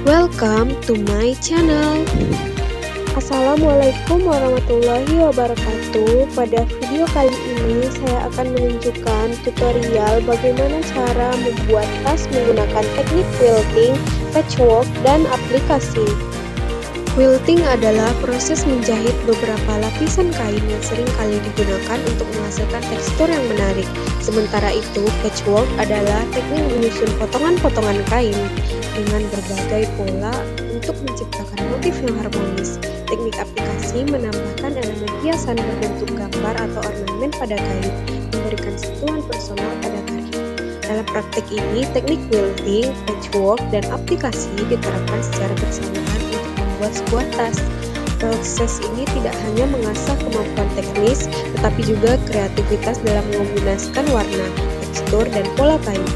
Welcome to my channel. Assalamualaikum warahmatullahi wabarakatuh. Pada video kali ini saya akan menunjukkan tutorial bagaimana cara membuat tas menggunakan teknik quilting, patchwork, dan aplikasi. Quilting adalah proses menjahit beberapa lapisan kain yang sering kali digunakan untuk menghasilkan tekstur yang menarik. Sementara itu, patchwork adalah teknik menyusun potongan-potongan kain dengan berbagai pola untuk menciptakan motif yang harmonis. Teknik aplikasi menambahkan elemen hiasan berbentuk gambar atau ornamen pada kain, memberikan sentuhan personal pada karya. Dalam praktek ini, teknik quilting, patchwork, dan aplikasi diterapkan secara bersamaan untuk membuat sebuah tas. Proses ini tidak hanya mengasah kemampuan teknis, tetapi juga kreativitas dalam mengombinasikan warna, tekstur, dan pola kain.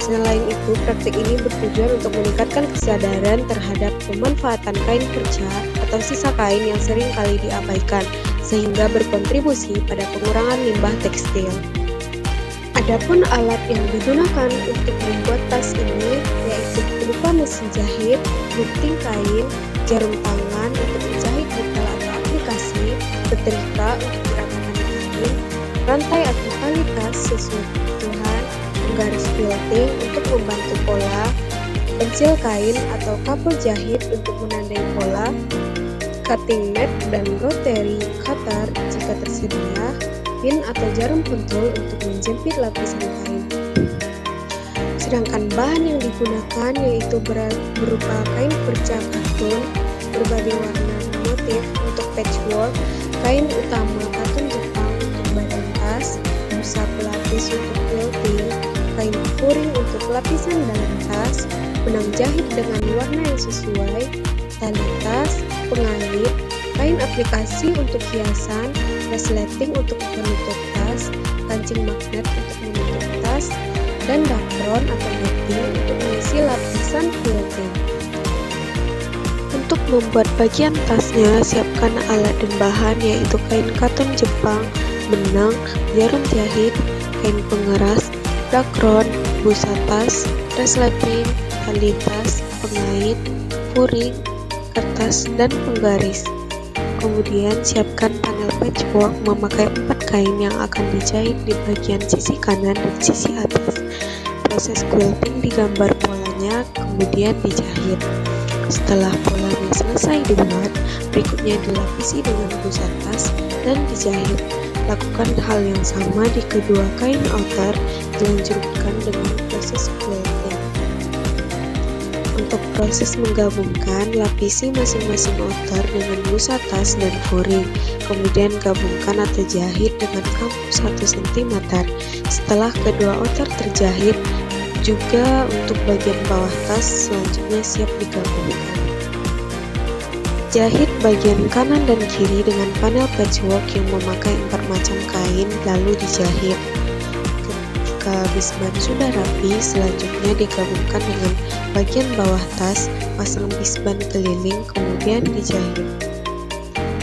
Selain itu, praktik ini bertujuan untuk meningkatkan kesadaran terhadap pemanfaatan kain perca atau sisa kain yang sering kali diabaikan, sehingga berkontribusi pada pengurangan limbah tekstil. Adapun alat yang digunakan untuk membuat tas ini yaitu berupa mesin jahit, gunting kain, jarum tangan untuk menjahit detail atau aplikasi, setrika untuk meratakan kain, rantai atau tali tas sesuai kebutuhan, garis quilting untuk membantu pola, pensil kain atau kabel jahit untuk menandai pola, cutting mat dan rotary cutter jika tersedia, pin atau jarum pentul untuk menjepit lapisan kain. Sedangkan bahan yang digunakan yaitu berupa kain perca katun, berbagai warna dan motif untuk patchwork, kain utama katun Jepang untuk badan tas, busa pelapis untuk quilting, kain furing untuk lapisan dalam tas, benang jahit dengan warna yang sesuai, tali tas, pengait, kain aplikasi untuk hiasan, resleting untuk penutup tas, kancing magnet untuk menutup tas, dan dakron atau netting untuk mengisi lapisan quilting. Untuk membuat bagian tasnya, siapkan alat dan bahan yaitu kain katun Jepang, benang, jarum jahit, kain pengeras, dakron, busa tas, resleting, tali tas, pengait, furing, kertas, dan penggaris. Kemudian siapkan panel patchwork memakai 4 kain yang akan dijahit di bagian sisi kanan dan sisi atas. Proses quilting digambar polanya, kemudian dijahit. Setelah polanya selesai dibuat, berikutnya dilapisi dengan busa tas dan dijahit. Lakukan hal yang sama di kedua kain outer, dilanjutkan dengan proses quilting. Untuk proses menggabungkan, lapisi masing-masing outer dengan busa tas dan furing, kemudian gabungkan atau jahit dengan kampu 1 cm. Setelah kedua outer terjahit, juga untuk bagian bawah tas selanjutnya siap digabungkan. Jahit bagian kanan dan kiri dengan panel patchwork yang memakai 4 macam kain, lalu dijahit. Ketika bisban sudah rapi, selanjutnya digabungkan dengan bagian bawah tas, pasang bisban keliling, kemudian dijahit.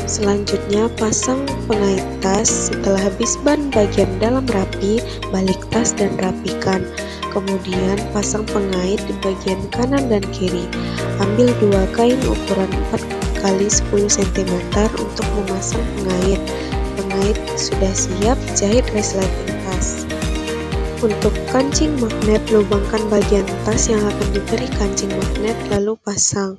Selanjutnya pasang pengait tas. Setelah bisban bagian dalam rapi, balik tas dan rapikan. Kemudian pasang pengait di bagian kanan dan kiri. Ambil 2 kain ukuran 4 x 10 cm untuk memasang pengait. Pengait sudah siap, jahit resleting tas. Untuk kancing magnet, lubangkan bagian tas yang akan diberi kancing magnet lalu pasang.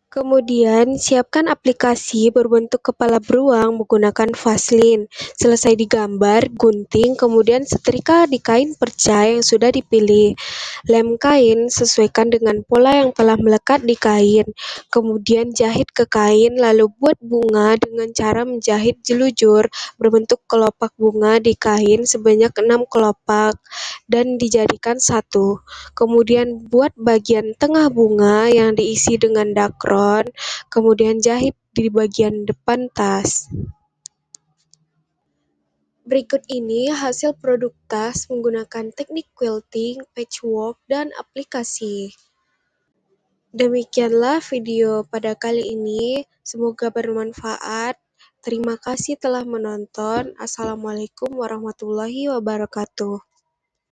Kemudian, siapkan aplikasi berbentuk kepala beruang menggunakan vaselin. Selesai digambar, gunting, kemudian setrika di kain perca yang sudah dipilih. Lem kain sesuaikan dengan pola yang telah melekat di kain. Kemudian jahit ke kain, lalu buat bunga dengan cara menjahit jelujur berbentuk kelopak bunga di kain sebanyak 6 kelopak dan dijadikan satu. Kemudian buat bagian tengah bunga yang diisi dengan dakron, kemudian jahit di bagian depan tas. Berikut ini hasil produk tas menggunakan teknik quilting, patchwork, dan aplikasi. Demikianlah video pada kali ini, semoga bermanfaat. Terima kasih telah menonton. Assalamualaikum warahmatullahi wabarakatuh.